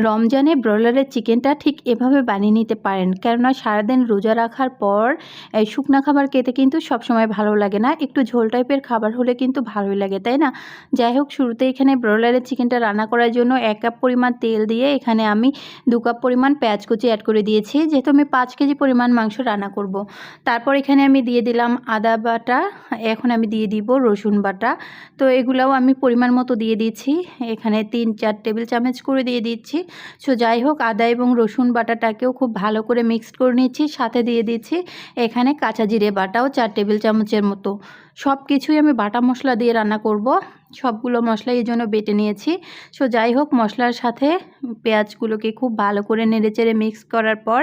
রমজানে ব্রয়লারের চিকেনটা ঠিক এভাবে বানিয়ে নিতে পারেন, কেননা সারাদিন রোজা রাখার পর এই শুকনা খাবার খেতে কিন্তু সবসময় ভালো লাগে না, একটু ঝোল টাইপের খাবার হলে কিন্তু ভালোই লাগে, তাই না? যাই হোক, শুরুতে এখানে ব্রয়লারের চিকেনটা রান্না করার জন্য 1 কাপ পরিমাণ তেল দিয়ে এখানে আমি 2 কাপ পরিমাণ পেঁয়াজ কুচি অ্যাড করে দিয়েছি, যেহেতু আমি 5 কেজি পরিমাণ মাংস রান্না করব। তারপর এখানে আমি দিয়ে দিলাম আদা বাটা, এখন আমি দিয়ে দিব রসুন বাটা। তো এগুলাও আমি পরিমাণ মতো দিয়ে দিচ্ছি, এখানে 3-4 টেবিল চামচ করে দিয়ে দিচ্ছি। সো যাই হোক, আদা এবং রসুন বাটাটাকেও খুব ভালো করে মিক্সড করে নিচ্ছি, সাথে দিয়ে দিচ্ছি এখানে কাঁচা জিরে বাটাও 4 টেবিল চামচের মতো। সব কিছুই আমি বাটা মশলা দিয়ে রান্না করব, সবগুলো মশলা এই জন্য বেটে নিয়েছি। সো যাই হোক, মশলার সাথে পেঁয়াজগুলোকে খুব ভালো করে নেড়েচেড়ে মিক্স করার পর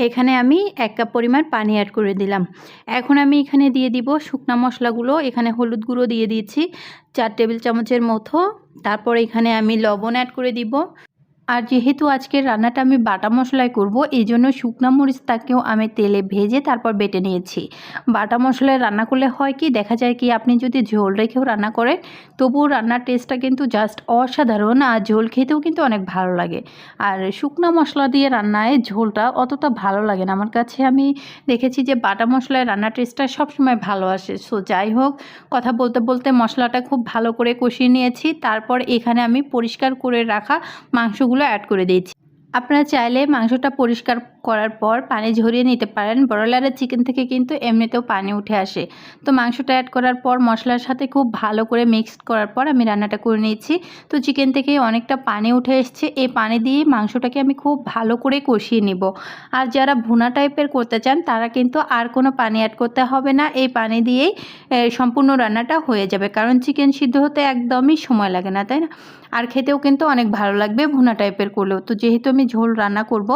এখানে আমি 1 কাপ পরিমাণ পানি অ্যাড করে দিলাম। এখন আমি এখানে দিয়ে দিব শুকনা মশলাগুলো, এখানে হলুদ গুঁড়ো দিয়ে দিচ্ছি 4 টেবিল চামচের মতো। তারপর এখানে আমি লবণ অ্যাড করে দিব। আর যেহেতু আজকের রান্নাটা আমি বাটা মশলায় করব, এই জন্য শুকনা মরিচটাকেও আমি তেলে ভেজে তারপর বেটে নিয়েছি। বাটা মশলায় রান্না করলে হয় কি, দেখা যায় কি, আপনি যদি ঝোল রেখেও রান্না করেন তবুও রান্নার টেস্টটা কিন্তু জাস্ট অসাধারণ, আর ঝোল খেতেও কিন্তু অনেক ভালো লাগে। আর শুকনা মশলা দিয়ে রান্নায় ঝোলটা অতটা ভালো লাগে না আমার কাছে, আমি দেখেছি যে বাটা মশলায় রান্নার টেস্টটা সবসময় ভালো আসে। সো যাই হোক, কথা বলতে বলতে মশলাটা খুব ভালো করে কষিয়ে নিয়েছি। তারপর এখানে আমি পরিষ্কার করে রাখা মাংসগুলো অ্যাড করে দিয়েছি। আপনারা চাইলে মাংসটা পরিষ্কার করার পর পানি ঝরিয়ে নিতে পারেন, ব্রয়লারের চিকেন থেকে কিন্তু এমনিতেও পানি উঠে আসে। তো মাংসটা অ্যাড করার পর মশলার সাথে খুব ভালো করে মিক্সড করার পর আমি রান্নাটা করে নিয়েছি। তো চিকেন থেকে অনেকটা পানি উঠে এসছে, এই পানি দিয়ে মাংসটাকে আমি খুব ভালো করে কষিয়ে নিব। আর যারা ভুনা টাইপের করতে চান তারা কিন্তু আর কোনো পানি অ্যাড করতে হবে না, এই পানি দিয়েই সম্পূর্ণ রান্নাটা হয়ে যাবে, কারণ চিকেন সিদ্ধ হতে একদমই সময় লাগে না, তাই না? আর খেতেও কিন্তু অনেক ভালো লাগবে ভুনা টাইপের করলেও। তো যেহেতু আমি ঝোল রান্না করব,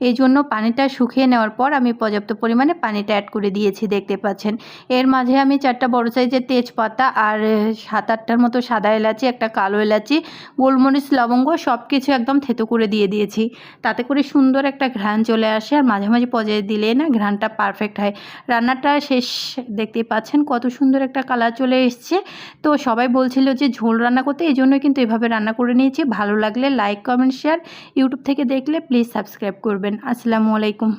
এই জন্য পানিটা শুকিয়ে নেওয়ার পর আমি পর্যাপ্ত পরিমাণে পানিটা অ্যাড করে দিয়েছি, দেখতে পাচ্ছেন। এর মাঝে আমি 4টা বড় সাইজের তেজপাতা আর 7-8টার মতো সাদা এলাচি, একটা কালো এলাচি, গোলমরিচ, লবঙ্গ সব কিছু একদম থেতো করে দিয়ে দিয়েছি। তাতে করে সুন্দর একটা ঘ্রাণ চলে আসে, আর মাঝে মাঝে পর্যায়ে দিলে না ঘ্রাণটা পারফেক্ট হয়। রান্নাটা শেষ, দেখতেই পাচ্ছেন কত সুন্দর একটা কালার চলে এসছে। তো সবাই বলছিল যে ঝোল রান্না করতে, এই জন্য কিন্তু এভাবে রান্না করে নিয়েছি। ভালো লাগলে লাইক, কমেন্ট, শেয়ার। ইউটিউব থেকে দেখলে প্লিজ সাবস্ক্রাইব করবেন। আসসালামু আলাইকুম।